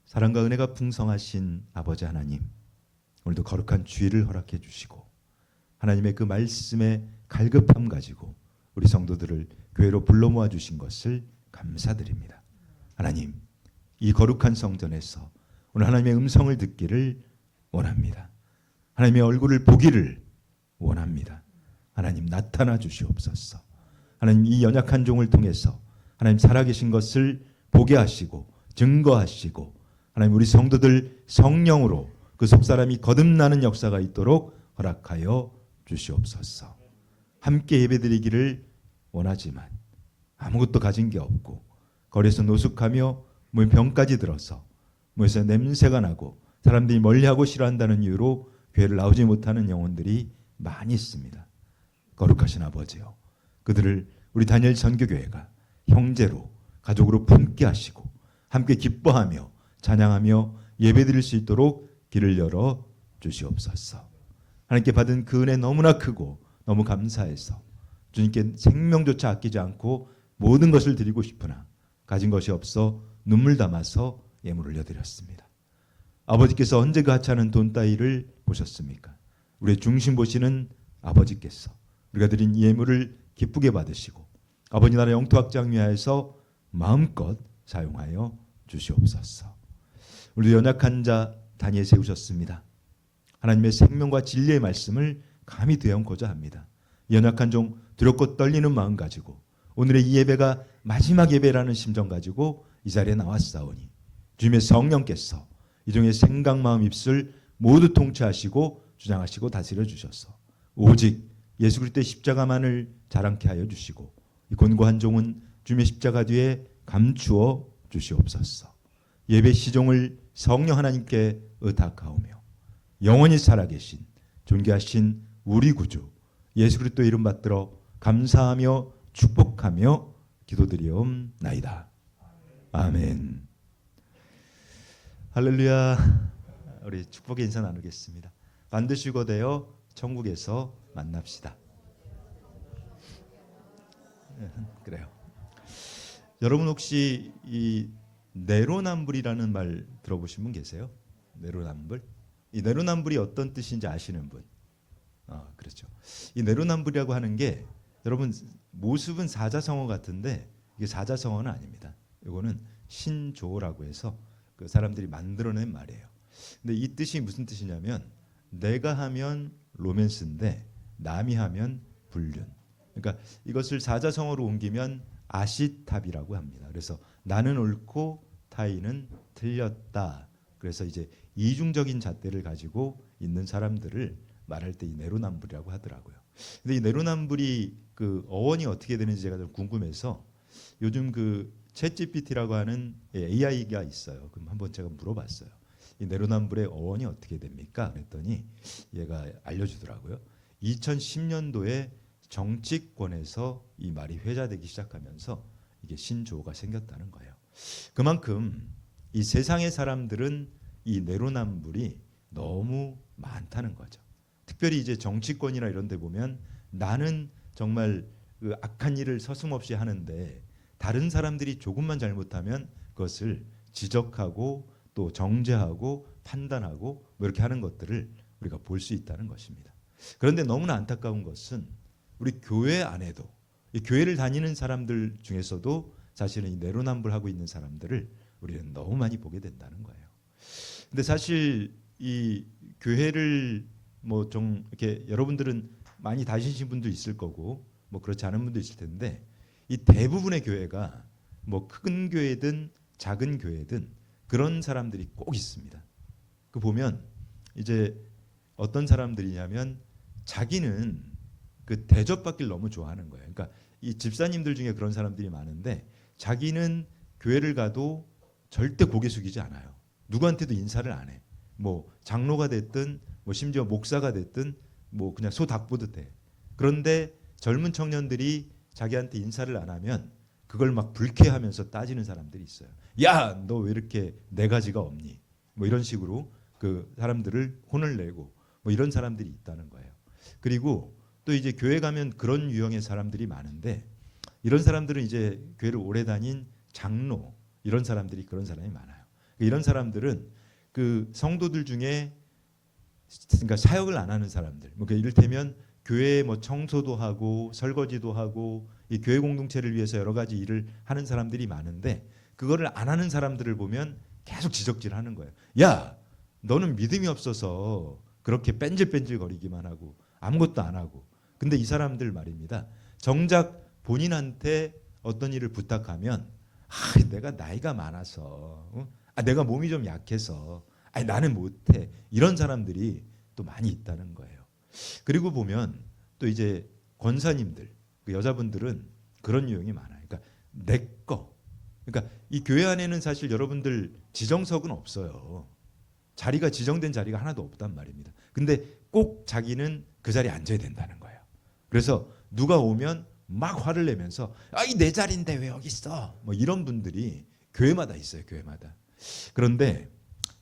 사랑과 은혜가 풍성하신 아버지 하나님, 오늘도 거룩한 주일을 허락해 주시고 하나님의 그 말씀의 갈급함 가지고 우리 성도들을 교회로 불러 모아 주신 것을 감사드립니다. 하나님, 이 거룩한 성전에서 오늘 하나님의 음성을 듣기를 원합니다. 하나님의 얼굴을 보기를 원합니다. 하나님, 나타나 주시옵소서. 하나님, 이 연약한 종을 통해서 하나님 살아계신 것을 보게 하시고 증거하시고 하나님, 우리 성도들 성령으로 그 속사람이 거듭나는 역사가 있도록 허락하여 주시옵소서. 함께 예배드리기를 원하지만 아무것도 가진 게 없고 거리에서 노숙하며 몸에 병까지 들어서 몸에서 냄새가 나고 사람들이 멀리하고 싫어한다는 이유로 교회를 나오지 못하는 영혼들이 많이 있습니다. 거룩하신 아버지요, 그들을 우리 다니엘 선교교회가 형제로 가족으로 품게 하시고 함께 기뻐하며 찬양하며 예배드릴 수 있도록 길을 열어 주시옵소서. 하나님께 받은 그 은혜 너무나 크고 너무 감사해서 주님께 생명조차 아끼지 않고 모든 것을 드리고 싶으나 가진 것이 없어 눈물 담아서 예물을 올려드렸습니다. 아버지께서 언제 그 하찮은 돈 따위를 보셨습니까? 우리의 중심 보시는 아버지께서 우리가 드린 예물을 기쁘게 받으시고 아버지 나라 영토 확장 위하여서 마음껏 사용하여 주시옵소서. 우리 연약한 자 다니엘 세우셨습니다. 하나님의 생명과 진리의 말씀을 감히 되어보고자 합니다. 연약한 종 두렵고 떨리는 마음 가지고 오늘의 이 예배가 마지막 예배라는 심정 가지고 이 자리에 나왔사오니 주님의 성령께서 이 종의 생각, 마음, 입술 모두 통치하시고 주장하시고 다스려 주셔서 오직 예수 그리스도의 십자가만을 자랑케 하여 주시고 이 곤고한 종은 주님의 십자가 뒤에 감추어 주시옵소서. 예배 시종을 성령 하나님께 의탁하오며 영원히 살아계신 존귀하신 우리 구주 예수 그리스도 이름 받들어 감사하며 축복하며 기도드리옵나이다. 아멘. 할렐루야. 우리 축복의 인사 나누겠습니다. 반드시 거되어 천국에서 만납시다. 그래요. 여러분 혹시 이 내로남불이라는 말 들어보신 분 계세요? 내로남불? 이 내로남불이 어떤 뜻인지 아시는 분? 그렇죠. 이 내로남불이라고 하는 게 여러분 모습은 사자성어 같은데 이게 사자성어는 아닙니다. 이거는 신조어라고 해서 그 사람들이 만들어낸 말이에요. 근데 이 뜻이 무슨 뜻이냐면 내가 하면 로맨스인데 남이 하면 불륜. 그러니까 이것을 사자성어로 옮기면 아시탑이라고 합니다. 그래서 나는 옳고 타인은 틀렸다. 그래서 이제 이중적인 잣대를 가지고 있는 사람들을 말할 때 이 내로남불이라고 하더라고요. 근데 이 내로남불이 그 어원이 어떻게 되는지 제가 좀 궁금해서 요즘 그 챗GPT라고 하는 AI가 있어요. 그럼 한번 제가 물어봤어요. 이 내로남불의 어원이 어떻게 됩니까? 그랬더니 얘가 알려주더라고요. 2010년도에 정치권에서 이 말이 회자되기 시작하면서 이게 신조어가 생겼다는 거예요. 그만큼 이 세상의 사람들은 이 내로남불이 너무 많다는 거죠. 특별히 이제 정치권이나 이런 데 보면 나는 정말 그 악한 일을 서슴없이 하는데 다른 사람들이 조금만 잘못하면 그것을 지적하고 또 정죄하고 판단하고 뭐 이렇게 하는 것들을 우리가 볼 수 있다는 것입니다. 그런데 너무나 안타까운 것은 우리 교회 안에도 이 교회를 다니는 사람들 중에서도 사실은 이 내로남불하고 있는 사람들을 우리는 너무 많이 보게 된다는 거예요. 근데 사실 이 교회를 뭐 좀 이렇게 여러분들은 많이 다니신 분도 있을 거고 뭐 그렇지 않은 분도 있을 텐데 이 대부분의 교회가 뭐 큰 교회든 작은 교회든 그런 사람들이 꼭 있습니다. 그 보면 이제 어떤 사람들이냐면 자기는 그 대접받기를 너무 좋아하는 거예요. 그러니까 이 집사님들 중에 그런 사람들이 많은데 자기는 교회를 가도 절대 고개 숙이지 않아요. 누구한테도 인사를 안 해. 뭐 장로가 됐든 뭐 심지어 목사가 됐든 뭐 그냥 소 닭 보듯 해. 그런데 젊은 청년들이 자기한테 인사를 안 하면 그걸 막 불쾌하면서 따지는 사람들이 있어요. 야, 너 왜 이렇게 네 가지가 없니? 뭐 이런 식으로 그 사람들을 혼을 내고 뭐 이런 사람들이 있다는 거예요. 그리고 또 이제 교회 가면 그런 유형의 사람들이 많은데 이런 사람들은 이제 교회를 오래 다닌 장로 이런 사람들이 그런 사람이 많아요. 이런 사람들은 그 성도들 중에 그러니까 사역을 안 하는 사람들, 뭐 이를테면 교회 뭐 청소도 하고 설거지도 하고 이 교회 공동체를 위해서 여러 가지 일을 하는 사람들이 많은데 그거를 안 하는 사람들을 보면 계속 지적질하는 거예요. 야, 너는 믿음이 없어서 그렇게 뺀질뺀질거리기만 하고 아무것도 안 하고. 근데 이 사람들 말입니다. 정작 본인한테 어떤 일을 부탁하면 내가 나이가 많아서, 내가 몸이 좀 약해서, 나는 못해. 이런 사람들이 또 많이 있다는 거예요. 그리고 보면 또 이제 권사님들, 그 여자분들은 그런 유형이 많아요. 그러니까 내 거. 그러니까 이 교회 안에는 사실 여러분들 지정석은 없어요. 자리가 지정된 자리가 하나도 없단 말입니다. 근데 꼭 자기는 그 자리에 앉아야 된다는 거예요. 그래서 누가 오면 막 화를 내면서 이 내 자리인데 왜 여기 있어? 뭐 이런 분들이 교회마다 있어요. 교회마다. 그런데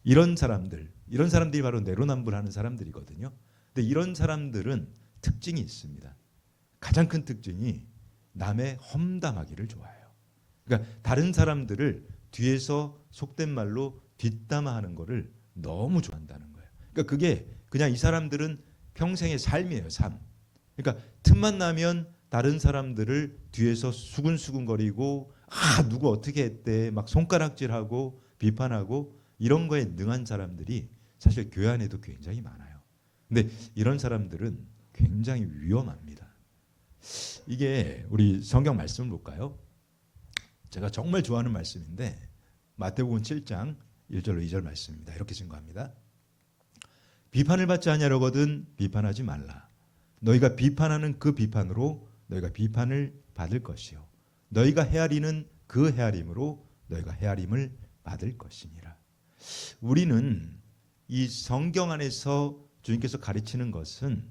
이런 사람들이 바로 내로남불하는 사람들이거든요. 근데 이런 사람들은 특징이 있습니다. 가장 큰 특징이 남의 험담하기를 좋아해요. 그러니까 다른 사람들을 뒤에서 속된 말로 뒷담화하는 거를 너무 좋아한다는 거예요. 그러니까 그게 그냥 이 사람들은 평생의 삶이에요. 삶. 그러니까 틈만 나면 다른 사람들을 뒤에서 수근수근거리고 누구 어떻게 했대 막 손가락질하고 비판하고 이런 거에 능한 사람들이 사실 교회 안에도 굉장히 많아요. 근데 이런 사람들은 굉장히 위험합니다. 이게 우리 성경 말씀을 볼까요? 제가 정말 좋아하는 말씀인데 마태복음 7장 1절로 2절 말씀입니다. 이렇게 증거합니다. 비판을 받지 아니하려거든 비판하지 말라. 너희가 비판하는 그 비판으로 너희가 비판을 받을 것이요 너희가 헤아리는 그 헤아림으로 너희가 헤아림을 받을 것이니라. 우리는 이 성경 안에서 주님께서 가르치는 것은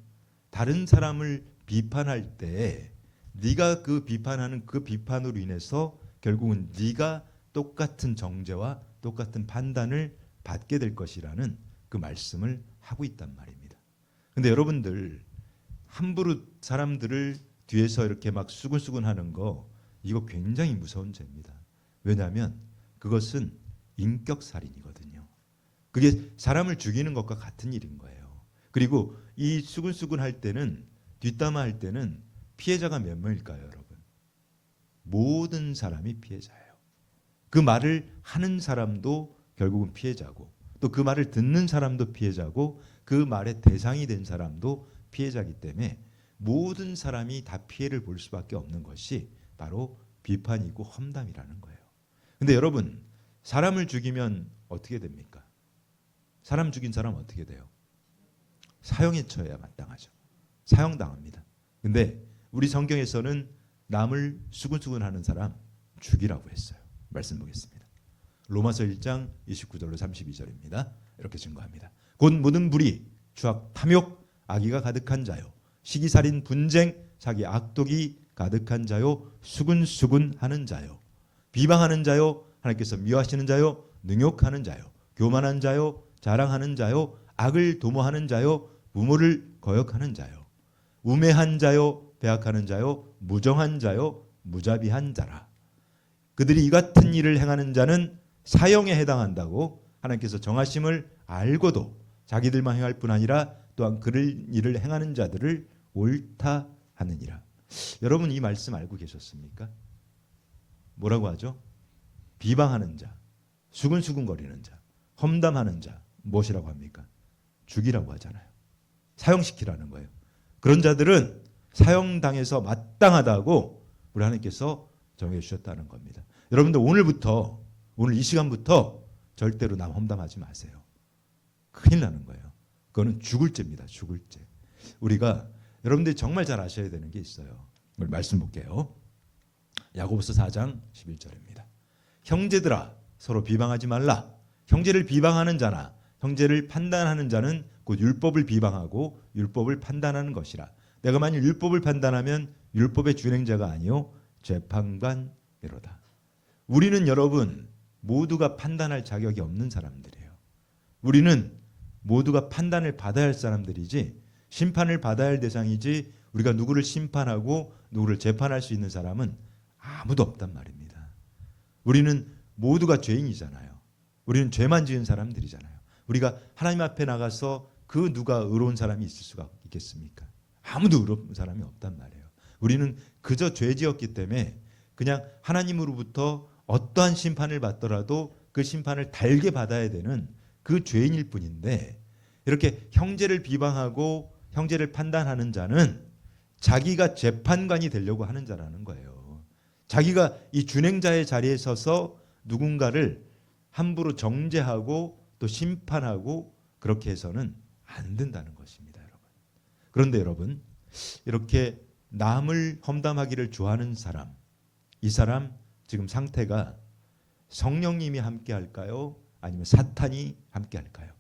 다른 사람을 비판할 때 네가 그 비판하는 그 비판으로 인해서 결국은 네가 똑같은 정죄와 똑같은 판단을 받게 될 것이라는 그 말씀을 하고 있단 말입니다. 근데 여러분들 함부로 사람들을 뒤에서 이렇게 막 수근수근 하는 거 이거 굉장히 무서운 죄입니다. 왜냐하면 그것은 인격살인이거든요. 그게 사람을 죽이는 것과 같은 일인 거예요. 그리고 이 수근수근 할 때는 뒷담화 할 때는 피해자가 몇 명일까요, 여러분? 모든 사람이 피해자예요. 그 말을 하는 사람도 결국은 피해자고 또 그 말을 듣는 사람도 피해자고 그 말의 대상이 된 사람도 피해자이기 때문에 모든 사람이 다 피해를 볼 수밖에 없는 것이 바로 비판이고 험담이라는 거예요. 근데 여러분 사람을 죽이면 어떻게 됩니까? 사람 죽인 사람 어떻게 돼요? 사형에 처해야 마땅하죠. 사형당합니다. 근데 우리 성경에서는 남을 수근수근하는 사람 죽이라고 했어요. 말씀 보겠습니다. 로마서 1장 29절로 32절입니다. 이렇게 증거합니다. 곧 모든 불의, 추악, 탐욕, 악의가 가득한 자요 시기살인, 분쟁, 자기 악독이 가득한 자요 수근수근하는 자요 비방하는 자요 하나님께서 미워하시는 자요 능욕하는 자요 교만한 자요 자랑하는 자요 악을 도모하는 자요 부모를 거역하는 자요 우매한 자요 배악하는 자요 무정한 자요 무자비한 자라. 그들이 이 같은 일을 행하는 자는 사형에 해당한다고 하나님께서 정하심을 알고도 자기들만 행할 뿐 아니라 또한 그런 일을 행하는 자들을 옳다 하느니라. 여러분 이 말씀 알고 계셨습니까? 뭐라고 하죠? 비방하는 자, 수근수근거리는 자, 험담하는 자 무엇이라고 합니까? 죽이라고 하잖아요. 사형시키라는 거예요. 그런 자들은 사형당해서 마땅하다고 우리 하나님께서 정해 주셨다는 겁니다. 여러분들 오늘 이 시간부터 절대로 남 험담하지 마세요. 큰일 나는 거예요. 그거는 죽을 죄입니다. 죽을 죄. 우리가 여러분들이 정말 잘 아셔야 되는 게 있어요. 우리 말씀 볼게요. 야고보서 4장 11절입니다. 형제들아 서로 비방하지 말라. 형제를 비방하는 자나 형제를 판단하는 자는 곧 율법을 비방하고 율법을 판단하는 것이라. 내가 만일 율법을 판단하면 율법의 준행자가 아니요 재판관이로다. 우리는 여러분 모두가 판단할 자격이 없는 사람들이에요. 우리는 모두가 판단을 받아야 할 사람들이지 심판을 받아야 할 대상이지 우리가 누구를 심판하고 누구를 재판할 수 있는 사람은 아무도 없단 말입니다. 우리는 모두가 죄인이잖아요. 우리는 죄만 지은 사람들이잖아요. 우리가 하나님 앞에 나가서 그 누가 의로운 사람이 있을 수가 있겠습니까? 아무도 의로운 사람이 없단 말이에요. 우리는 그저 죄 지었기 때문에 그냥 하나님으로부터 어떠한 심판을 받더라도 그 심판을 달게 받아야 되는 그 죄인일 뿐인데, 이렇게 형제를 비방하고 형제를 판단하는 자는 자기가 재판관이 되려고 하는 자라는 거예요. 자기가 이 준행자의 자리에 서서 누군가를 함부로 정죄하고 또 심판하고 그렇게 해서는 안 된다는 것입니다, 여러분. 그런데 여러분, 이렇게 남을 험담하기를 좋아하는 사람, 이 사람 지금 상태가 성령님이 함께 할까요? 아니면 사탄이 함께 할까요?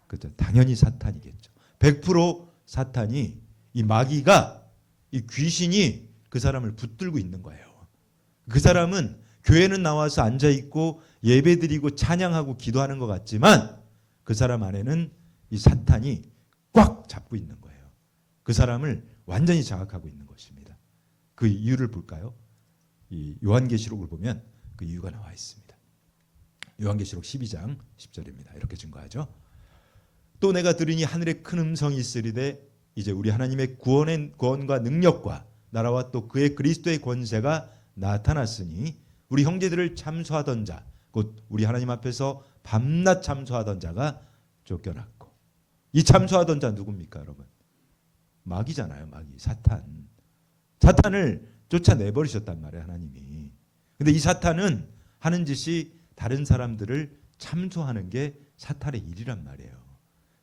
그렇죠. 당연히 사탄이겠죠. 100% 사탄이, 이 마귀가, 이 귀신이 그 사람을 붙들고 있는 거예요. 그 사람은 교회는 나와서 앉아있고 예배드리고 찬양하고 기도하는 것 같지만 그 사람 안에는 이 사탄이 꽉 잡고 있는 거예요. 그 사람을 완전히 장악하고 있는 것입니다. 그 이유를 볼까요? 이 요한계시록을 보면 그 이유가 나와 있습니다. 요한계시록 12장 10절입니다. 이렇게 증거하죠. 또 내가 들으니 하늘에 큰 음성이 있으리되 이제 우리 하나님의 구원과 능력과 나라와 또 그의 그리스도의 권세가 나타났으니 우리 형제들을 참소하던 자, 곧 우리 하나님 앞에서 밤낮 참소하던 자가 쫓겨났고, 이 참소하던 자 누굽니까, 여러분? 마귀잖아요. 마귀, 사탄. 사탄을 쫓아내버리셨단 말이에요, 하나님이. 근데 이 사탄은 하는 짓이 다른 사람들을 참소하는 게 사탄의 일이란 말이에요.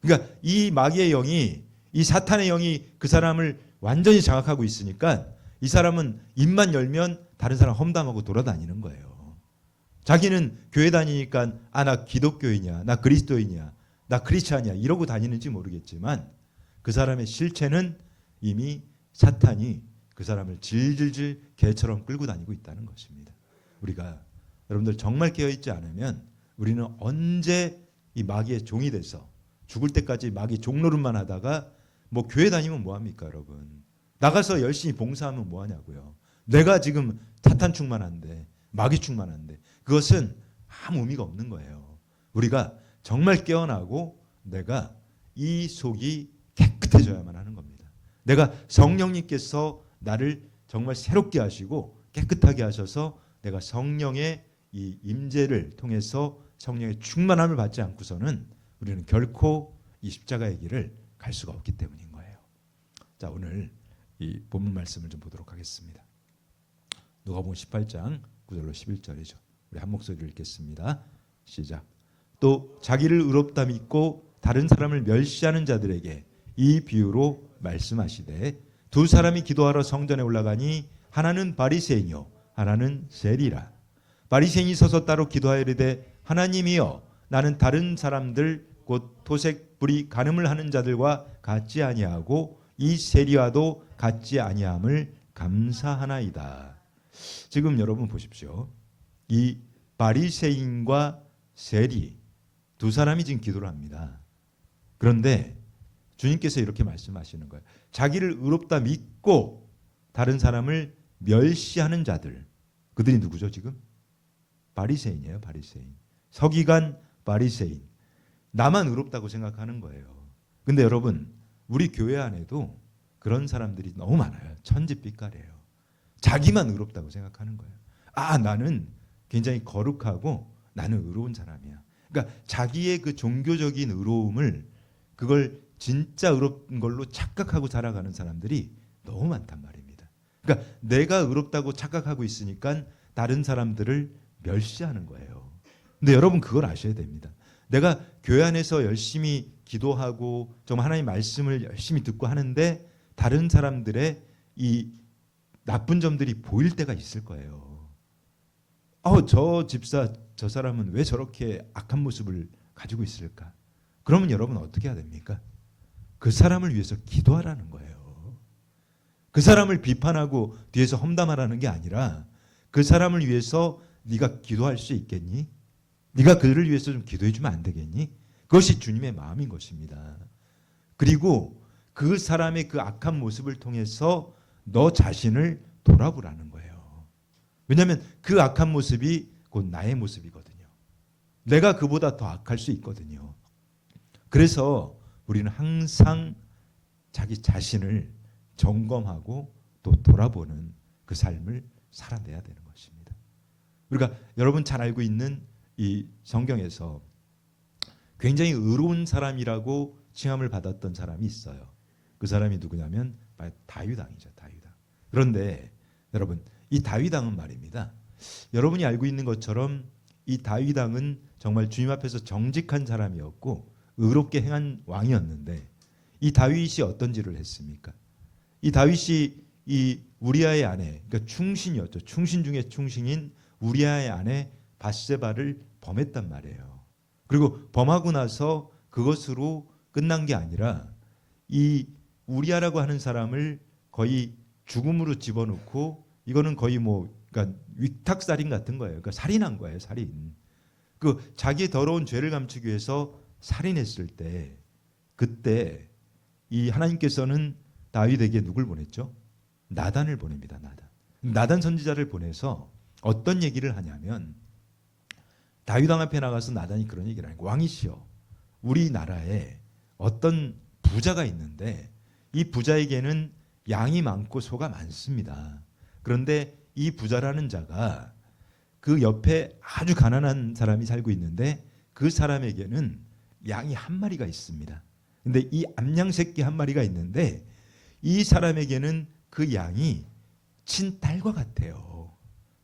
그러니까 이 마귀의 영이, 이 사탄의 영이 그 사람을 완전히 장악하고 있으니까 이 사람은 입만 열면 다른 사람 험담하고 돌아다니는 거예요. 자기는 교회 다니니까 나 기독교인이야, 나 그리스도인이야, 나 크리스찬이야 이러고 다니는지 모르겠지만 그 사람의 실체는 이미 사탄이 그 사람을 질질질 개처럼 끌고 다니고 있다는 것입니다. 우리가 여러분들 정말 깨어있지 않으면 우리는 언제 이 마귀의 종이 돼서 죽을 때까지 마귀 종노릇만 하다가 뭐 교회 다니면 뭐합니까, 여러분? 나가서 열심히 봉사하면 뭐하냐고요. 내가 지금 사탄 충만한데, 마귀 충만한데 그것은 아무 의미가 없는 거예요. 우리가 정말 깨어나고 내가 이 속이 깨끗해져야만 하는 겁니다. 내가 성령님께서 나를 정말 새롭게 하시고 깨끗하게 하셔서 내가 성령의 이 임재를 통해서 성령의 충만함을 받지 않고서는 우리는 결코 이 십자가의 길을 갈 수가 없기 때문인 거예요. 자, 오늘 이 본문 말씀을 좀 보도록 하겠습니다. 누가복음 18장 9절로 11절이죠. 우리 한 목소리로 읽겠습니다. 시작. 또 자기를 의롭다 믿고 다른 사람을 멸시하는 자들에게 이 비유로 말씀하시되 두 사람이 기도하러 성전에 올라가니 하나는 바리새인이요 하나는 세리라. 바리새인이 서서 따로 기도하여 이르되 하나님이여 나는 다른 사람들 곧 토색 불의 간음을 하는 자들과 같지 아니하고 이 세리와도 같지 아니함을 감사하나이다. 지금 여러분 보십시오. 이 바리새인과 세리 두 사람이 지금 기도를 합니다. 그런데 주님께서 이렇게 말씀하시는 거예요. 자기를 의롭다 믿고 다른 사람을 멸시하는 자들, 그들이 누구죠 지금? 바리새인이에요. 바리새인. 서기관 바리새인. 나만 의롭다고 생각하는 거예요. 근데 여러분 우리 교회 안에도 그런 사람들이 너무 많아요. 천지빛깔이에요. 자기만 의롭다고 생각하는 거예요. 나는 굉장히 거룩하고 나는 의로운 사람이야. 그러니까 자기의 그 종교적인 의로움을 그걸 진짜 의롭은 걸로 착각하고 살아가는 사람들이 너무 많단 말입니다. 그러니까 내가 의롭다고 착각하고 있으니까 다른 사람들을 멸시하는 거예요. 근데 여러분 그걸 아셔야 됩니다. 내가 교회 안에서 열심히 기도하고 정말 하나님의 말씀을 열심히 듣고 하는데 다른 사람들의 이 나쁜 점들이 보일 때가 있을 거예요. 저 집사 저 사람은 왜 저렇게 악한 모습을 가지고 있을까? 그러면 여러분 어떻게 해야 됩니까? 그 사람을 위해서 기도하라는 거예요. 그 사람을 비판하고 뒤에서 험담하라는 게 아니라 그 사람을 위해서 네가 기도할 수 있겠니? 네가 그들을 위해서 좀 기도해 주면 안 되겠니? 그것이 주님의 마음인 것입니다. 그리고 그 사람의 그 악한 모습을 통해서 너 자신을 돌아보라는 거예요. 왜냐하면 그 악한 모습이 곧 나의 모습이거든요. 내가 그보다 더 악할 수 있거든요. 그래서 우리는 항상 자기 자신을 점검하고 또 돌아보는 그 삶을 살아내야 되는 것입니다. 우리가 여러분 잘 알고 있는 이 성경에서 굉장히 의로운 사람이라고 칭함을 받았던 사람이 있어요. 그 사람이 누구냐면 다윗 왕이죠. 다윗 왕. 그런데 여러분, 이 다윗 왕은 말입니다. 여러분이 알고 있는 것처럼 이 다윗 왕은 정말 주님 앞에서 정직한 사람이었고 의롭게 행한 왕이었는데, 이 다윗이 어떤 짓을 했습니까? 이 다윗이 이 우리아의 아내, 그러니까 충신이었죠. 충신 중에 충신인 우리아의 아내 밧세바를 범했단 말이에요. 그리고 범하고 나서 그것으로 끝난 게 아니라 이 우리아라고 하는 사람을 거의 죽음으로 집어넣고, 이거는 거의 그러니까 위탁살인 같은 거예요. 그러니까 살인한 거예요, 살인. 그 자기의 더러운 죄를 감추기 위해서 살인했을 때, 그때 이 하나님께서는 다윗에게 누굴 보냈죠? 나단을 보냅니다. 나단 선지자를 보내서 어떤 얘기를 하냐면, 다윗 왕 앞에 나가서 나단이 그런 얘기를 하니까, 왕이시여, 우리나라에 어떤 부자가 있는데 이 부자에게는 양이 많고 소가 많습니다. 그런데 이 부자라는 자가 그 옆에 아주 가난한 사람이 살고 있는데 그 사람에게는 양이 한 마리가 있습니다. 근데 이 암양 새끼 한 마리가 있는데 이 사람에게는 그 양이 친딸과 같아요.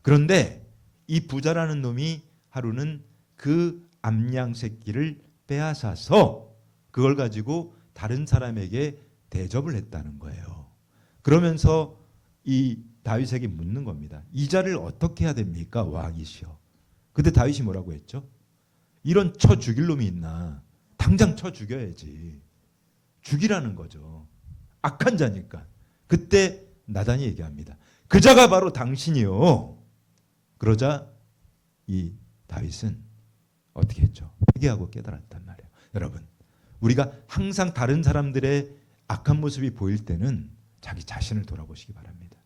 그런데 이 부자라는 놈이 하루는 그 암양 새끼를 빼앗아서 그걸 가지고 다른 사람에게 대접을 했다는 거예요. 그러면서 이 다윗에게 묻는 겁니다. 이 자를 어떻게 해야 됩니까, 왕이시여? 그때 다윗이 뭐라고 했죠? 이런 쳐 죽일 놈이 있나? 당장 쳐 죽여야지. 죽이라는 거죠. 악한 자니까. 그때 나단이 얘기합니다. 그 자가 바로 당신이요. 그러자 이 다윗은 어떻게 했죠? 회개하고 깨달았단 말이에요. 여러분, 우리가 항상 다른 사람들의 악한 모습이 보일 때는 자기 자신을 돌아보시기 바랍니다.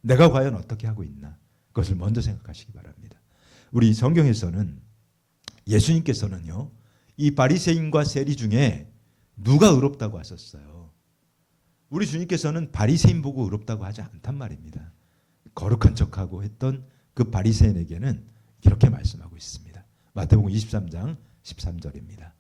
내가 과연 어떻게 하고 있나? 그것을 먼저 생각하시기 바랍니다. 우리 성경에서는 예수님께서는요, 이 바리새인과 세리 중에 누가 의롭다고 하셨어요? 우리 주님께서는 바리새인 보고 의롭다고 하지 않단 말입니다. 거룩한 척하고 했던 그 바리새인에게는 이렇게 말씀하고 있습니다. 마태복음 23장 13절입니다.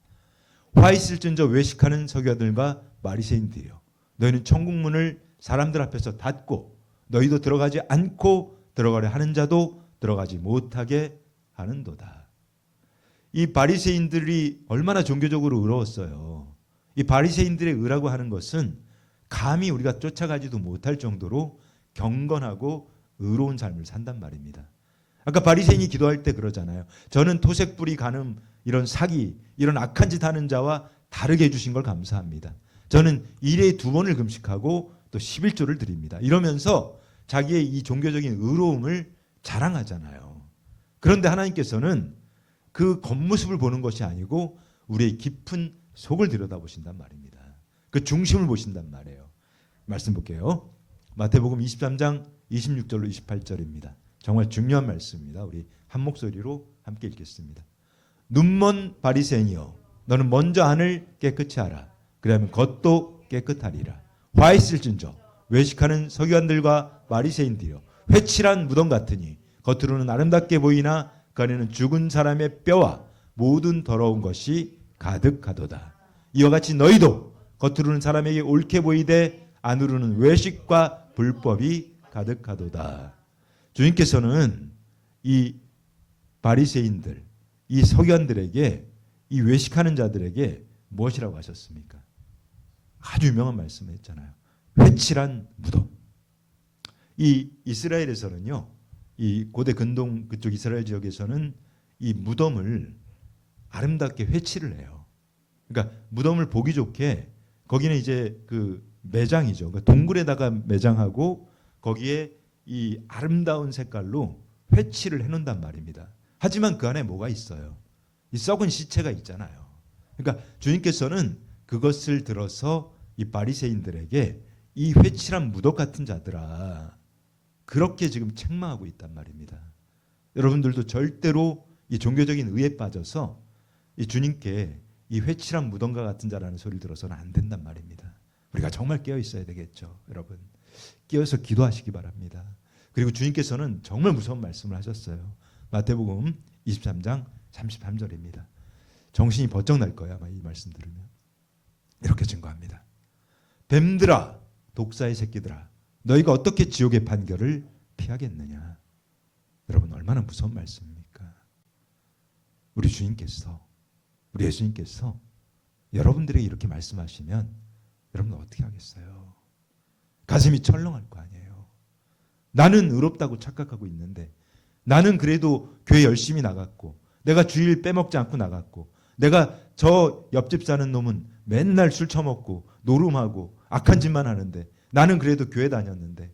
화 있을진저 외식하는 서기관들과 바리새인들이여, 너희는 천국 문을 사람들 앞에서 닫고 너희도 들어가지 않고 들어가려 하는 자도 들어가지 못하게 하는도다. 이 바리새인들이 얼마나 종교적으로 의로웠어요. 이 바리새인들의 의라고 하는 것은 감히 우리가 쫓아가지도 못할 정도로 경건하고 의로운 삶을 산단 말입니다. 아까 바리새인이 기도할 때 그러잖아요. 저는 토색불이 가늠, 이런 사기, 이런 악한 짓 하는 자와 다르게 해주신 걸 감사합니다. 저는 일에 2번을 금식하고 또 11조를 드립니다. 이러면서 자기의 이 종교적인 의로움을 자랑하잖아요. 그런데 하나님께서는 그 겉모습을 보는 것이 아니고 우리의 깊은 속을 들여다보신단 말입니다. 그 중심을 보신단 말이에요. 말씀 볼게요. 마태복음 23장 26절로 28절입니다. 정말 중요한 말씀입니다. 우리 한 목소리로 함께 읽겠습니다. 눈먼 바리새인이여, 너는 먼저 안을 깨끗이 하라. 그러면 겉도 깨끗하리라. 화 있을진저 외식하는 서기관들과 바리새인들이여, 회칠한 무덤 같으니 겉으로는 아름답게 보이나 그 안에는 죽은 사람의 뼈와 모든 더러운 것이 가득하도다. 이와 같이 너희도 겉으로는 사람에게 옳게 보이되 안으로는 외식과 불법이 가득하도다. 주님께서는 이 바리새인들, 이 서기관들에게, 이 외식하는 자들에게 무엇이라고 하셨습니까? 아주 유명한 말씀을 했잖아요. 회칠한 무덤. 이 이스라엘에서는요, 이 고대 근동 그쪽 이스라엘 지역에서는 이 무덤을 아름답게 회칠을 해요. 그러니까 무덤을 보기 좋게 거기는 이제 그 매장이죠. 그러니까 동굴에다가 매장하고 거기에 이 아름다운 색깔로 회칠을 해놓는단 말입니다. 하지만 그 안에 뭐가 있어요? 이 썩은 시체가 있잖아요. 그러니까 주님께서는 그것을 들어서 이 바리새인들에게 이 회칠한 무덤 같은 자들아, 그렇게 지금 책망하고 있단 말입니다. 여러분들도 절대로 이 종교적인 의에 빠져서 이 주님께 이 회칠한 무덤과 같은 자라는 소리를 들어서는 안 된단 말입니다. 우리가 정말 깨어 있어야 되겠죠, 여러분. 깨어서 기도하시기 바랍니다. 그리고 주님께서는 정말 무서운 말씀을 하셨어요. 마태복음 23장 33절입니다. 정신이 번쩍 날 거야, 아마 이 말씀 들으면. 이렇게 증거합니다. 뱀들아, 독사의 새끼들아, 너희가 어떻게 지옥의 판결을 피하겠느냐. 여러분, 얼마나 무서운 말씀입니까? 우리 주님께서, 우리 예수님께서 여러분들에게 이렇게 말씀하시면 여러분 어떻게 하겠어요? 가슴이 철렁할 거 아니에요. 나는 의롭다고 착각하고 있는데, 나는 그래도 교회 열심히 나갔고, 내가 주일 빼먹지 않고 나갔고, 내가 저 옆집 사는 놈은 맨날 술 처먹고 노름하고 악한 짓만 하는데 나는 그래도 교회 다녔는데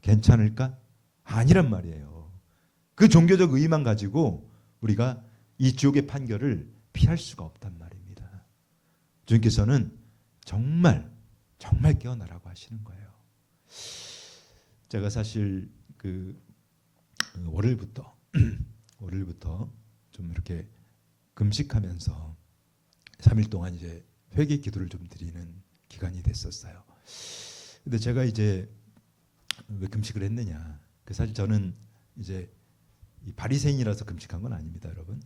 괜찮을까? 아니란 말이에요. 그 종교적 의의만 가지고 우리가 이 지옥의 판결을 피할 수가 없단 말입니다. 주님께서는 정말 깨어나라고 하시는 거예요. 제가 사실 월요일부터 좀 이렇게 금식하면서 3일 동안 이제 회개 기도를 좀 드리는 기간이 됐었어요. 근데 제가 이제 왜 금식을 했느냐? 사실 저는 이제 이 바리새인이라서 금식한 건 아닙니다, 여러분.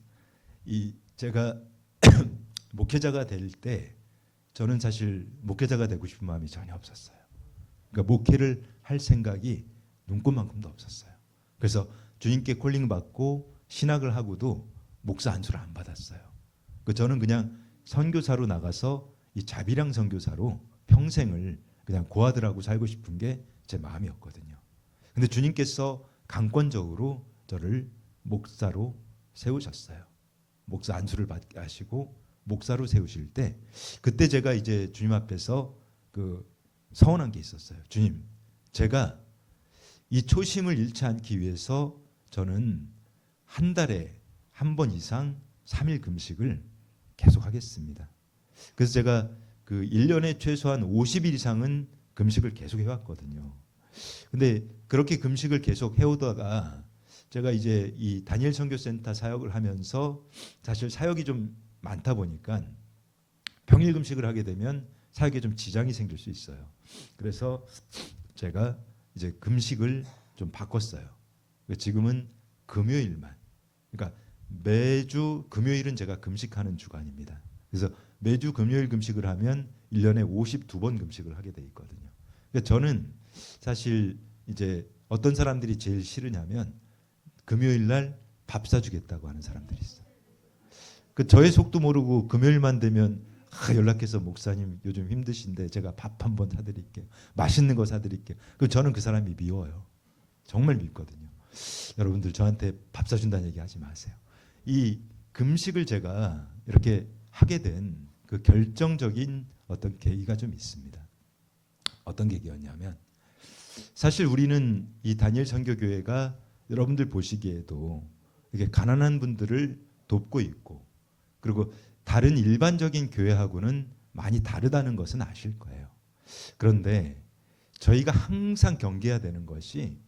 제가 목회자가 될 때 저는 사실 목회자가 되고 싶은 마음이 전혀 없었어요. 그러니까 목회를 할 생각이 눈꼽만큼도 없었어요. 그래서 주님께 콜링 받고 신학을 하고도 목사 안수를 안 받았어요. 저는 그냥 선교사로 나가서 이 자비랑 선교사로 평생을 그냥 고아들하고 살고 싶은 게 제 마음이었거든요. 근데 주님께서 강권적으로 저를 목사로 세우셨어요. 목사 안수를 받게 하시고 목사로 세우실 때, 그때 제가 이제 주님 앞에서 서원한 게 있었어요. 주님, 제가 이 초심을 잃지 않기 위해서 저는 한 달에 한 번 이상 3일 금식을 계속 하겠습니다. 그래서 제가 1년에 최소한 50일 이상은 금식을 계속 해왔거든요. 근데 그렇게 금식을 계속 해오다가 제가 이제 이 다니엘 선교센터 사역을 하면서 사실 사역이 좀 많다 보니까 평일 금식을 하게 되면 사역에 좀 지장이 생길 수 있어요. 그래서 제가 이제 금식을 좀 바꿨어요. 지금은 금요일만, 그러니까 매주 금요일은 제가 금식하는 주간입니다. 그래서 매주 금요일 금식을 하면 1년에 52번 금식을 하게 돼 있거든요. 그러니까 저는 사실 이제 어떤 사람들이 제일 싫으냐면 금요일 날 밥 사주겠다고 하는 사람들이 있어요. 저의 속도 모르고 금요일만 되면 연락해서 목사님 요즘 힘드신데 제가 밥 한번 사드릴게요. 맛있는 거 사드릴게요. 저는 그 사람이 미워요. 정말 밉거든요. 여러분들 저한테 밥 사준다는 얘기 하지 마세요. 이 금식을 제가 이렇게 하게 된 그 결정적인 어떤 계기가 좀 있습니다. 어떤 계기였냐면, 사실 우리는 이 다니엘 선교교회가 여러분들 보시기에도 이렇게 가난한 분들을 돕고 있고, 그리고 다른 일반적인 교회하고는 많이 다르다는 것은 아실 거예요. 그런데 저희가 항상 경계해야 되는 것이,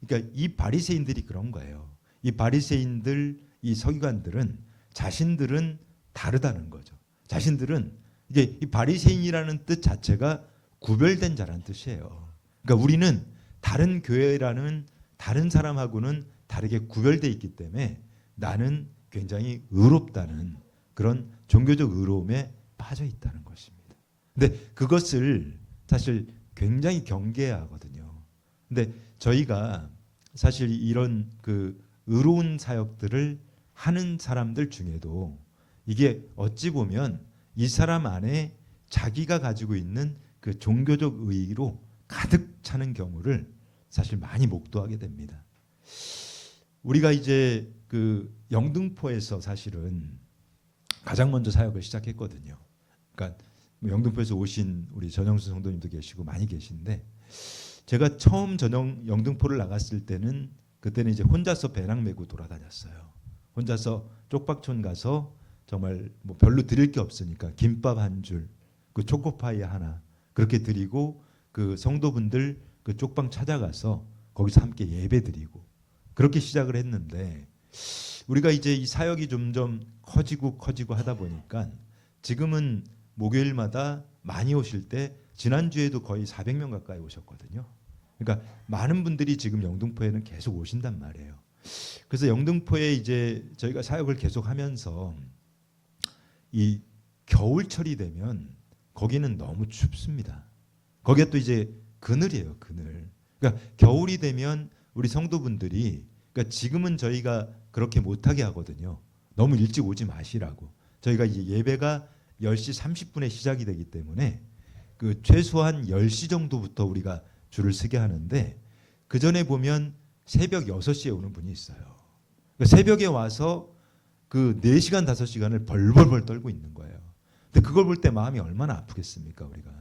그러니까 이 바리새인들이 그런 거예요. 이 바리새인들, 이 서기관들은 자신들은 다르다는 거죠. 자신들은 이게 이 바리새인이라는 뜻 자체가 구별된 자라는 뜻이에요. 그러니까 우리는 다른 교회라는 다른 사람하고는 다르게 구별되어 있기 때문에 나는 굉장히 의롭다는 그런 종교적 의로움에 빠져 있다는 것입니다. 근데 그것을 사실 굉장히 경계해야 하거든요. 근데 저희가 사실 이런 의로운 사역들을 하는 사람들 중에도 이게 어찌 보면 이 사람 안에 자기가 가지고 있는 그 종교적 의의로 가득 차는 경우를 사실 많이 목도하게 됩니다. 우리가 이제 영등포에서 사실은 가장 먼저 사역을 시작했거든요. 그러니까 영등포에서 오신 우리 전영수 성도님도 계시고 많이 계신데, 제가 처음 영등포를 나갔을 때는 그때는 이제 혼자서 배낭 메고 돌아다녔어요. 혼자서 쪽박촌 가서 정말 뭐 별로 드릴 게 없으니까 김밥 한 줄, 초코파이 하나 그렇게 드리고 성도분들 쪽방 찾아가서 거기서 함께 예배 드리고 그렇게 시작을 했는데, 우리가 이제 이 사역이 점점 커지고 하다 보니까 지금은 목요일마다 많이 오실 때 지난주에도 거의 400명 가까이 오셨거든요. 그러니까 많은 분들이 지금 영등포에는 계속 오신단 말이에요. 그래서 영등포에 이제 저희가 사역을 계속하면서 이 겨울철이 되면 거기는 너무 춥습니다. 거기가 또 이제 그늘이에요, 그늘. 그러니까 겨울이 되면 우리 성도분들이, 그러니까 지금은 저희가 그렇게 못하게 하거든요. 너무 일찍 오지 마시라고. 저희가 이제 예배가 10시 30분에 시작이 되기 때문에 그 최소한 10시 정도부터 우리가 줄을 서게 하는데, 그 전에 보면 새벽 6시에 오는 분이 있어요. 그러니까 새벽에 와서 그 4시간 5시간을 벌벌벌 떨고 있는 거예요. 근데 그걸 볼 때 마음이 얼마나 아프겠습니까, 우리가.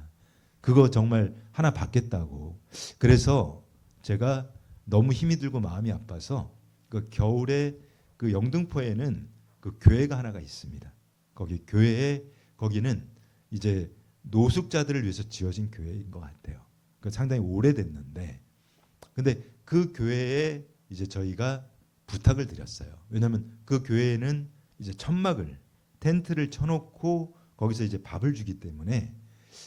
그거 정말 하나 받겠다고. 그래서 제가 너무 힘이 들고 마음이 아파서 그 겨울에 그 영등포에는 그 교회가 하나가 있습니다. 거기 교회에, 거기는 이제 노숙자들을 위해서 지어진 교회인 것 같아요. 그 상당히 오래됐는데, 근데 그 교회에 이제 저희가 부탁을 드렸어요. 왜냐하면 그 교회에는 이제 천막을, 텐트를 쳐놓고 거기서 이제 밥을 주기 때문에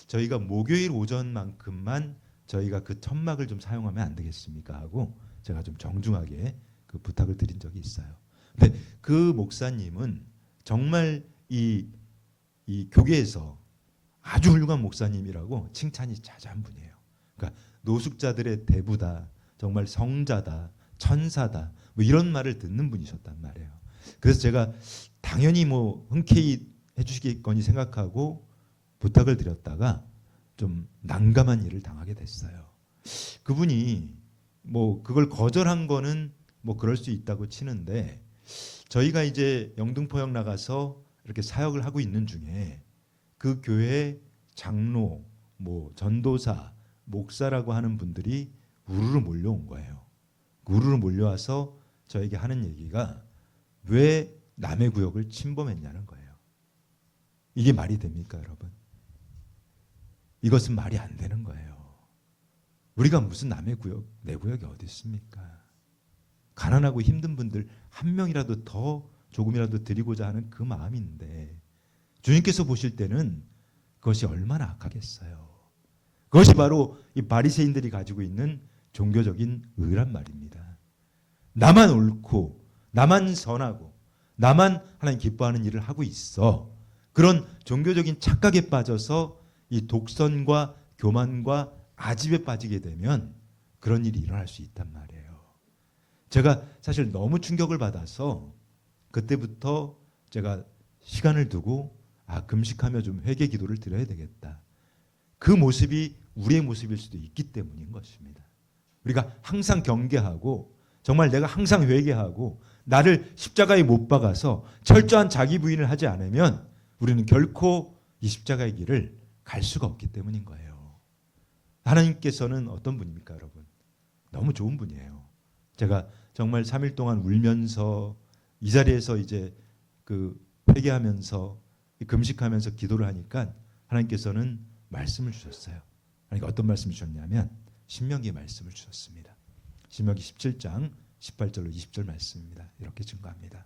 저희가 목요일 오전만큼만 저희가 그 천막을 좀 사용하면 안 되겠습니까 하고 제가 좀 정중하게 그 부탁을 드린 적이 있어요. 근데 그 목사님은 정말 이 교계에서 아주 훌륭한 목사님이라고 칭찬이 자자한 분이에요. 그러니까 노숙자들의 대부다, 정말 성자다, 천사다, 뭐 이런 말을 듣는 분이셨단 말이에요. 그래서 제가 당연히 뭐 흔쾌히 해주시겠거니 생각하고 부탁을 드렸다가 좀 난감한 일을 당하게 됐어요. 그분이 뭐 그걸 거절한 거는 뭐 그럴 수 있다고 치는데, 저희가 이제 영등포역 나가서 이렇게 사역을 하고 있는 중에 그 교회 장로, 뭐 전도사, 목사라고 하는 분들이 우르르 몰려온 거예요. 우르르 몰려와서 저에게 하는 얘기가 왜 남의 구역을 침범했냐는 거예요. 이게 말이 됩니까, 여러분? 이것은 말이 안 되는 거예요. 우리가 무슨 남의 구역, 내 구역이 어디 있습니까? 가난하고 힘든 분들 한 명이라도 더 조금이라도 드리고자 하는 그 마음인데, 주님께서 보실 때는 그것이 얼마나 악하겠어요. 그것이 바로 이 바리새인들이 가지고 있는 종교적인 의란 말입니다. 나만 옳고 나만 선하고 나만 하나님 기뻐하는 일을 하고 있어. 그런 종교적인 착각에 빠져서 이 독선과 교만과 아집에 빠지게 되면 그런 일이 일어날 수 있단 말이에요. 제가 사실 너무 충격을 받아서 그때부터 제가 시간을 두고 금식하며 좀 회개 기도를 드려야 되겠다. 그 모습이 우리의 모습일 수도 있기 때문인 것입니다. 우리가 항상 경계하고 정말 내가 항상 회개하고 나를 십자가에 못 박아서 철저한 자기 부인을 하지 않으면 우리는 결코 이 십자가의 길을 갈 수가 없기 때문인 거예요. 하나님께서는 어떤 분입니까, 여러분? 너무 좋은 분이에요. 제가 정말 3일 동안 울면서 이 자리에서 이제 그 회개하면서 금식하면서 기도를 하니까 하나님께서는 말씀을 주셨어요. 그러니까 어떤 말씀을 주셨냐면 신명기의 말씀을 주셨습니다. 신명기 17장 18절로 20절 말씀입니다. 이렇게 증거합니다.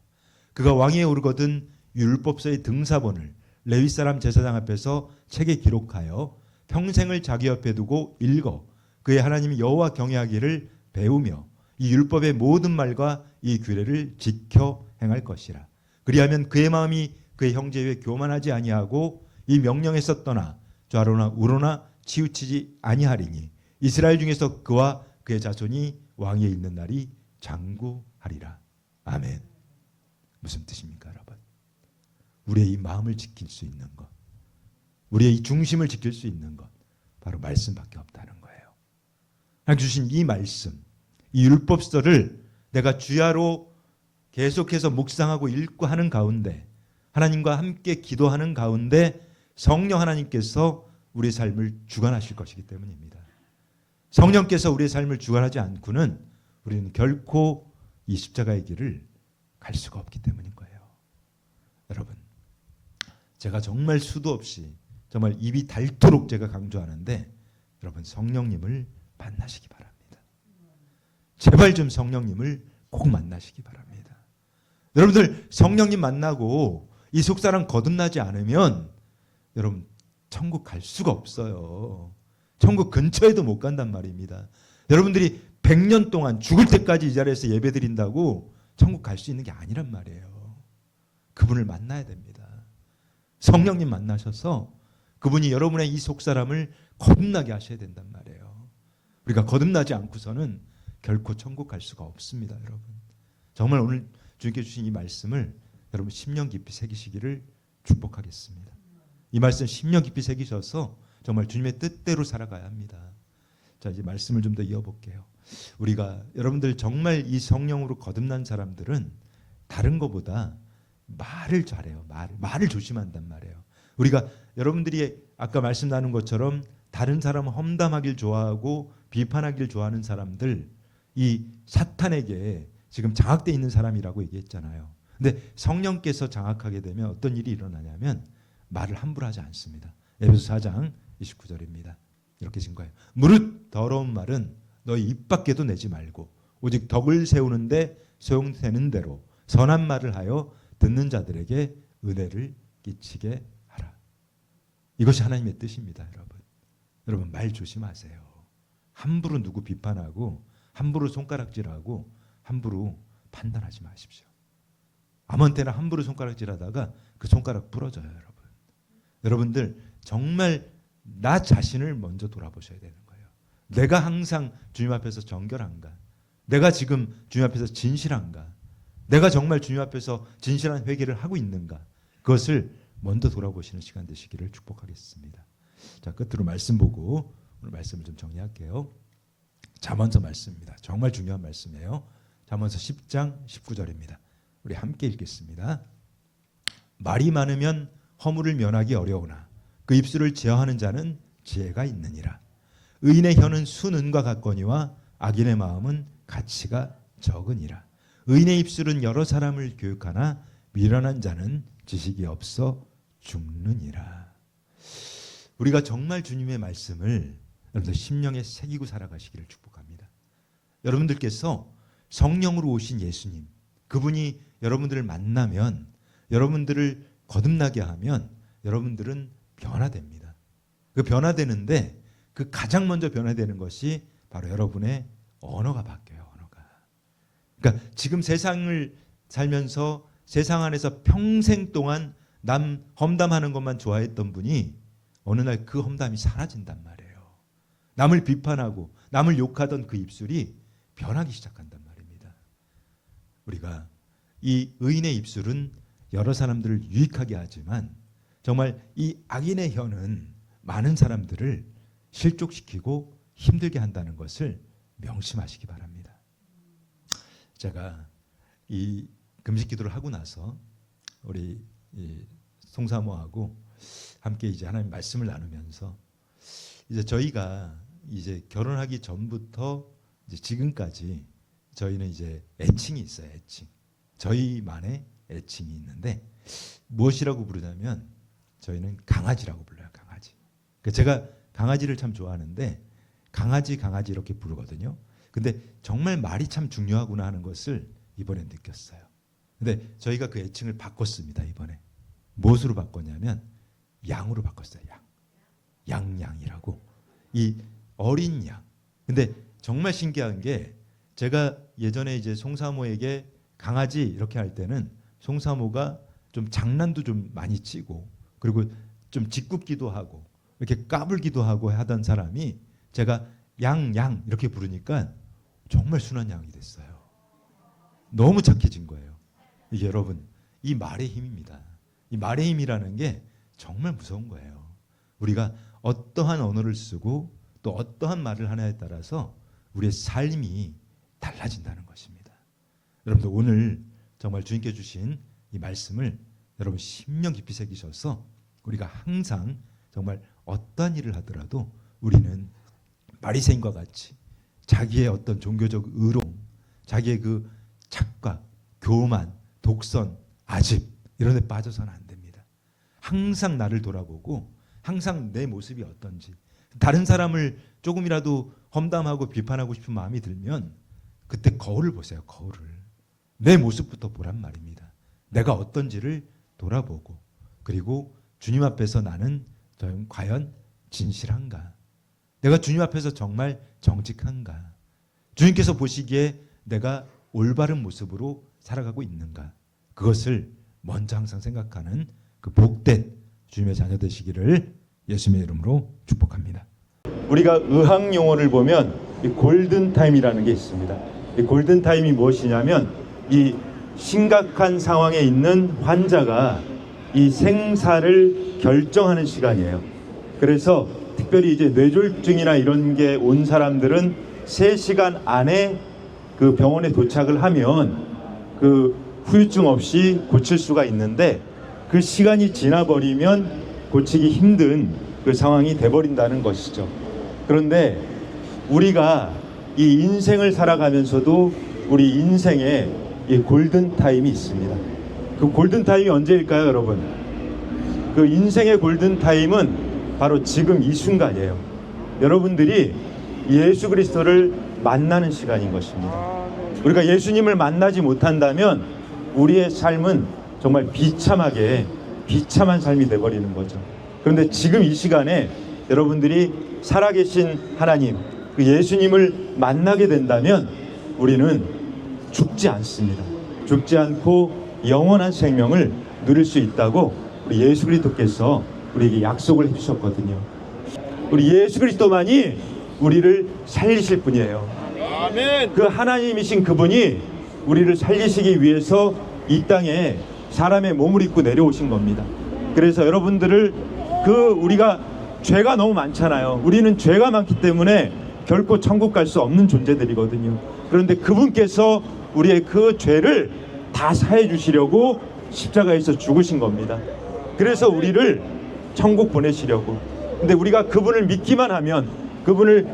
그가 왕위에 오르거든 율법서의 등사본을 레위 사람 제사장 앞에서 책에 기록하여 평생을 자기 옆에 두고 읽어 그의 하나님 여호와 경외하기를 배우며 이 율법의 모든 말과 이 규례를 지켜 행할 것이라. 그리하면 그의 마음이 그의 형제 위에 교만하지 아니하고 이 명령에서 떠나 좌로나 우로나 치우치지 아니하리니 이스라엘 중에서 그와 그의 자손이 왕위에 있는 날이 장구하리라. 아멘. 무슨 뜻입니까, 여러분? 우리의 이 마음을 지킬 수 있는 것, 우리의 이 중심을 지킬 수 있는 것, 바로 말씀밖에 없다는 거예요. 하나님 주신 이 말씀, 이 율법서를 내가 주야로 계속해서 묵상하고 읽고 하는 가운데, 하나님과 함께 기도하는 가운데 성령 하나님께서 우리의 삶을 주관하실 것이기 때문입니다. 성령께서 우리의 삶을 주관하지 않고는 우리는 결코 이 십자가의 길을 갈 수가 없기 때문인 거예요. 여러분, 제가 정말 수도 없이 정말 입이 닳도록 제가 강조하는데, 여러분 성령님을 만나시기 바랍니다. 제발 좀 성령님을 꼭 만나시기 바랍니다. 여러분들 성령님 만나고 이 속사람 거듭나지 않으면 여러분 천국 갈 수가 없어요. 천국 근처에도 못 간단 말입니다. 여러분들이 100년 동안 죽을 때까지 이 자리에서 예배드린다고 천국 갈 수 있는 게 아니란 말이에요. 그분을 만나야 됩니다. 성령님 만나셔서 그분이 여러분의 이 속사람을 거듭나게 하셔야 된단 말이에요. 우리가 거듭나지 않고서는 결코 천국 갈 수가 없습니다, 여러분. 정말 오늘 주님께 주신 이 말씀을 여러분 심령 깊이 새기시기를 축복하겠습니다. 이 말씀 심령 깊이 새기셔서 정말 주님의 뜻대로 살아가야 합니다. 자, 이제 말씀을 좀 더 이어볼게요. 우리가 여러분들 정말 이 성령으로 거듭난 사람들은 다른 것보다 말을 잘해요. 말을 조심한단 말이에요. 우리가 여러분들이 아까 말씀 나눈 것처럼 다른 사람은 험담하길 좋아하고 비판하길 좋아하는 사람들, 이 사탄에게 지금 장악되어 있는 사람이라고 얘기했잖아요. 근데 성령께서 장악하게 되면 어떤 일이 일어나냐면 말을 함부로 하지 않습니다. 에베소 4장 29절입니다. 이렇게 진 거예요. 무릇 더러운 말은 너희 입 밖에도 내지 말고 오직 덕을 세우는데 소용되는 대로 선한 말을 하여 듣는 자들에게 은혜를 끼치게 하라. 이것이 하나님의 뜻입니다, 여러분. 여러분 말 조심하세요. 함부로 누구 비판하고 함부로 손가락질하고 함부로 판단하지 마십시오. 아무한테나 함부로 손가락질하다가 그 손가락 부러져요, 여러분. 여러분들 정말 나 자신을 먼저 돌아보셔야 되는 거예요. 내가 항상 주님 앞에서 정결한가? 내가 지금 주님 앞에서 진실한가? 내가 정말 주님 앞에서 진실한 회개를 하고 있는가? 그것을 먼저 돌아보시는 시간 되시기를 축복하겠습니다. 자, 끝으로 말씀 보고 오늘 말씀을 좀 정리할게요. 잠언서 말씀입니다. 정말 중요한 말씀이에요. 잠언서 10장 19절입니다. 우리 함께 읽겠습니다. 말이 많으면 허물을 면하기 어려우나 그 입술을 제어하는 자는 지혜가 있느니라. 의인의 혀는 수는과 같거니와 악인의 마음은 가치가 적으니라. 의인의 입술은 여러 사람을 교육하나 미련한 자는 지식이 없어 죽느니라. 우리가 정말 주님의 말씀을 여러분들 심령에 새기고 살아가시기를 축복합니다. 여러분들께서 성령으로 오신 예수님, 그분이 여러분들을 만나면, 여러분들을 거듭나게 하면 여러분들은 변화됩니다. 그 변화되는데 그 가장 먼저 변화되는 것이 바로 여러분의 언어가 바뀌어요. 언어가. 그러니까 지금 세상을 살면서 세상 안에서 평생 동안 남 험담하는 것만 좋아했던 분이 어느 날 그 험담이 사라진단 말이에요. 남을 비판하고 남을 욕하던 그 입술이 변하기 시작한단 말입니다. 우리가 이 의인의 입술은 여러 사람들을 유익하게 하지만 정말 이 악인의 혀는 많은 사람들을 실족시키고 힘들게 한다는 것을 명심하시기 바랍니다. 제가 이 금식 기도를 하고 나서 우리 송사모하고 함께 이제 하나님 말씀을 나누면서 이제 저희가 이제 결혼하기 전부터 이제 지금까지 저희는 이제 애칭이 있어요. 애칭. 저희만의 애칭이 있는데 무엇이라고 부르냐면 저희는 강아지라고 불러요. 강아지. 그러니까 제가 강아지를 참 좋아하는데 강아지 이렇게 부르거든요. 근데 정말 말이 참 중요하구나 하는 것을 이번에 느꼈어요. 근데 저희가 그 애칭을 바꿨습니다. 이번에. 무엇으로 바꿨냐면 양으로 바꿨어요. 양이라고. 이 어린 양. 근데 정말 신기한 게 제가 예전에 이제 송사모에게 강아지 이렇게 할 때는 송사모가 좀 장난도 좀 많이 치고 그리고 좀 짓궂기도 하고 이렇게 까불기도 하고 하던 사람이 제가 양 이렇게 부르니까 정말 순한 양이 됐어요. 너무 착해진 거예요. 이게 여러분 이 말의 힘입니다. 이 말의 힘이라는 게 정말 무서운 거예요. 우리가 어떠한 언어를 쓰고 또 어떠한 말을 하냐에 따라서 우리의 삶이 달라진다는 것입니다. 여러분들 오늘 정말 주님께 주신 이 말씀을 여러분 심령 깊이 새기셔서 우리가 항상 정말 어떠한 일을 하더라도 우리는 바리새인과 같이 자기의 어떤 종교적 의로움, 자기의 그 착각, 교만, 독선, 아집 이런 데 빠져서는 안 됩니다. 항상 나를 돌아보고 항상 내 모습이 어떤지 다른 사람을 조금이라도 험담하고 비판하고 싶은 마음이 들면 그때 거울을 보세요. 거울을. 내 모습부터 보란 말입니다. 내가 어떤지를 돌아보고, 그리고 주님 앞에서 나는 과연 진실한가? 내가 주님 앞에서 정말 정직한가? 주님께서 보시기에 내가 올바른 모습으로 살아가고 있는가? 그것을 먼저 항상 생각하는 그 복된 주님의 자녀 되시기를 예수님의 이름으로 축복합니다. 우리가 의학 용어를 보면 이 골든 타임이라는 게 있습니다. 이 골든 타임이 무엇이냐면 이 심각한 상황에 있는 환자가 이 생사를 결정하는 시간이에요. 그래서 특별히 이제 뇌졸중이나 이런 게 온 사람들은 3시간 안에 그 병원에 도착을 하면 그 후유증 없이 고칠 수가 있는데, 그 시간이 지나버리면 고치기 힘든 그 상황이 돼버린다는 것이죠. 그런데 우리가 이 인생을 살아가면서도 우리 인생에 이 골든타임이 있습니다. 그 골든타임이 언제일까요, 여러분? 그 인생의 골든타임은 바로 지금 이 순간이에요. 여러분들이 예수 그리스도를 만나는 시간인 것입니다. 우리가 예수님을 만나지 못한다면 우리의 삶은 정말 비참한 삶이 돼버리는 거죠. 그런데 지금 이 시간에 여러분들이 살아계신 하나님, 그 예수님을 만나게 된다면 우리는 죽지 않습니다. 죽지 않고 영원한 생명을 누릴 수 있다고 우리 예수 그리스도께서 우리에게 약속을 해주셨거든요. 우리 예수 그리스도만이 우리를 살리실 분이에요. 아멘. 그 하나님이신 그분이 우리를 살리시기 위해서 이 땅에 사람의 몸을 입고 내려오신 겁니다. 그래서 여러분들을 우리가 죄가 너무 많잖아요. 우리는 죄가 많기 때문에 결코 천국 갈 수 없는 존재들이거든요. 그런데 그분께서 우리의 그 죄를 다 사해 주시려고 십자가에서 죽으신 겁니다. 그래서 우리를 천국 보내시려고. 근데 우리가 그분을 믿기만 하면, 그분을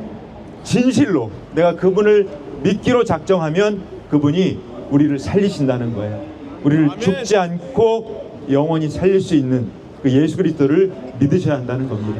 진실로 내가 그분을 믿기로 작정하면 그분이 우리를 살리신다는 거예요. 우리를 아멘. 죽지 않고 영원히 살릴 수 있는 그 예수 그리스도를 믿으셔야 한다는 겁니다.